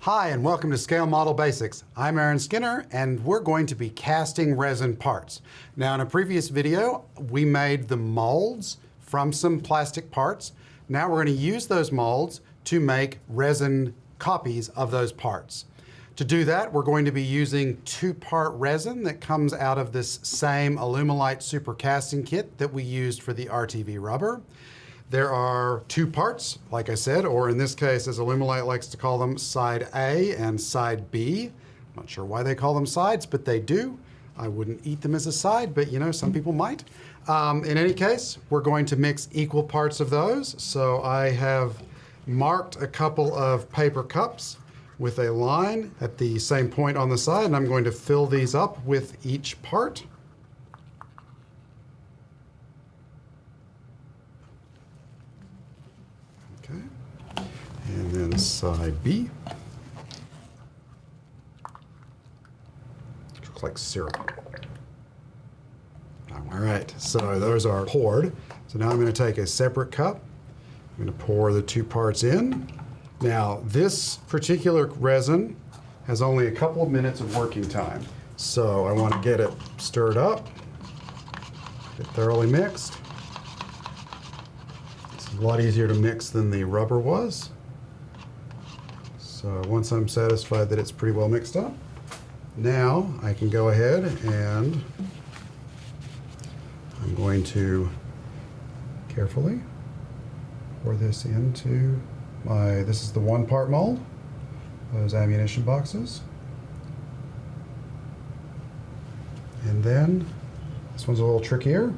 Hi, and welcome to Scale Model Basics. I'm Aaron Skinner, and we're going to be casting resin parts. Now, in a previous video, we made the molds from some plastic parts. Now we're going to use those molds to make resin copies of those parts. To do that, we're going to be using two-part resin that comes out of this same Alumilite super casting kit that we used for the RTV rubber. There are two parts, like I said, or in this case, as Alumilite likes to call them, side A and side B. I'm not sure why they call them sides, but they do. I wouldn't eat them as a side, but you know, some people might. In any case, we're going to mix equal parts of those. So I have marked a couple of paper cups with a line at the same point on the side, and I'm going to fill these up with each part. Okay, and then side B. Looks like syrup. All right, so those are poured. So now I'm going to take a separate cup. I'm going to pour the two parts in. Now, this particular resin has only a couple of minutes of working time. So I want to get it stirred up, get thoroughly mixed. It's a lot easier to mix than the rubber was. So once I'm satisfied that it's pretty well mixed up, now I can go ahead and I'm going to carefully pour this into this is the one-part mold, those ammunition boxes. And then, this one's a little trickier.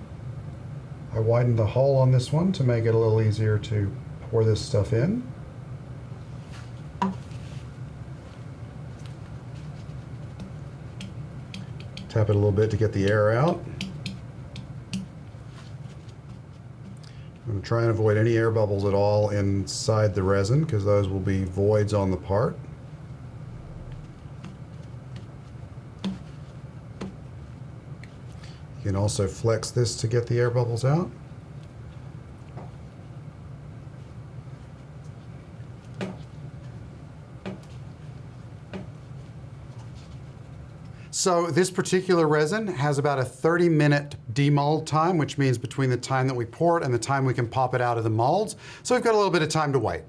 I widened the hole on this one to make it a little easier to pour this stuff in. Tap it a little bit to get the air out. I'm going to try and avoid any air bubbles at all inside the resin because those will be voids on the part. You can also flex this to get the air bubbles out. So this particular resin has about a 30-minute demold time, which means between the time that we pour it and the time we can pop it out of the molds. So we've got a little bit of time to wait.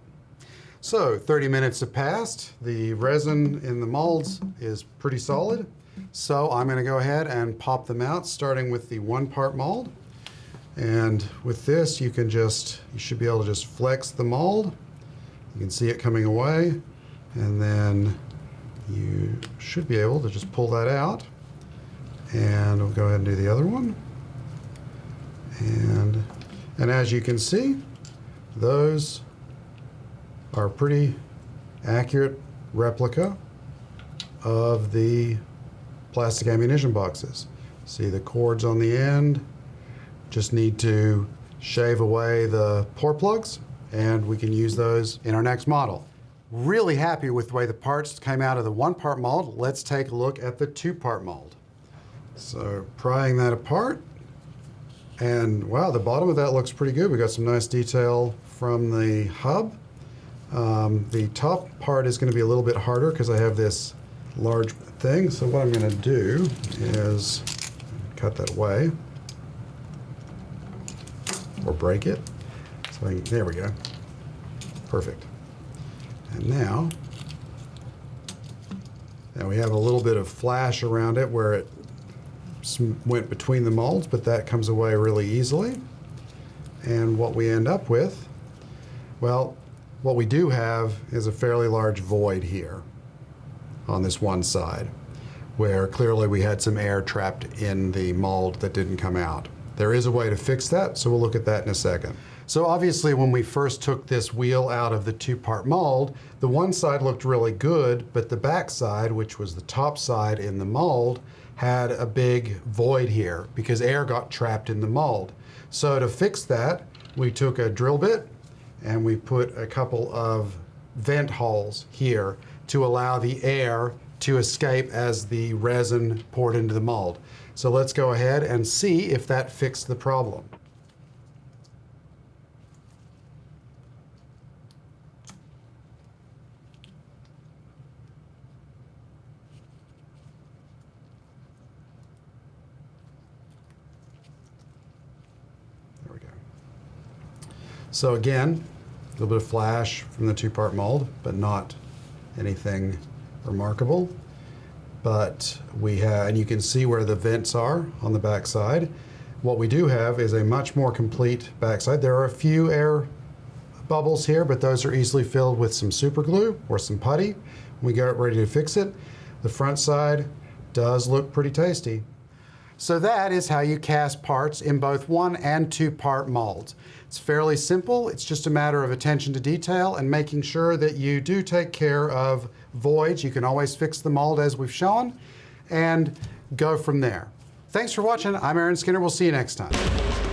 So 30 minutes have passed. The resin in the molds is pretty solid. So I'm going to go ahead and pop them out, starting with the one-part mold. And with this, you should be able to just flex the mold. You can see it coming away, and then you should be able to just pull that out, and we'll go ahead and do the other one. And as you can see, those are a pretty accurate replica of the plastic ammunition boxes. See the cords on the end? Just need to shave away the pour plugs, and we can use those in our next model. Really happy with the way the parts came out of the one-part mold. Let's take a look at the two-part mold. So prying that apart, and wow, the bottom of that looks pretty good. We got some nice detail from the hub. The top part is going to be a little bit harder because I have this large thing. So what I'm going to do is cut that away or break it. So there we go. Perfect. And now we have a little bit of flash around it where it went between the molds, but that comes away really easily. And what we end up with, well, what we do have is a fairly large void here on this one side, where clearly we had some air trapped in the mold that didn't come out. There is a way to fix that, so we'll look at that in a second. So obviously when we first took this wheel out of the two-part mold, the one side looked really good, but the back side, which was the top side in the mold, had a big void here because air got trapped in the mold. So to fix that, we took a drill bit and we put a couple of vent holes here to allow the air to escape as the resin poured into the mold. So let's go ahead and see if that fixed the problem. So again, a little bit of flash from the two-part mold, but not anything remarkable. But we have, and you can see where the vents are on the back side. What we do have is a much more complete backside. There are a few air bubbles here, but those are easily filled with some super glue or some putty. When we get ready to fix it, the front side does look pretty tasty. So that is how you cast parts in both 1- and 2-part molds. It's fairly simple. It's just a matter of attention to detail and making sure that you do take care of voids. You can always fix the mold as we've shown and go from there. Thanks for watching. I'm Aaron Skinner. We'll see you next time.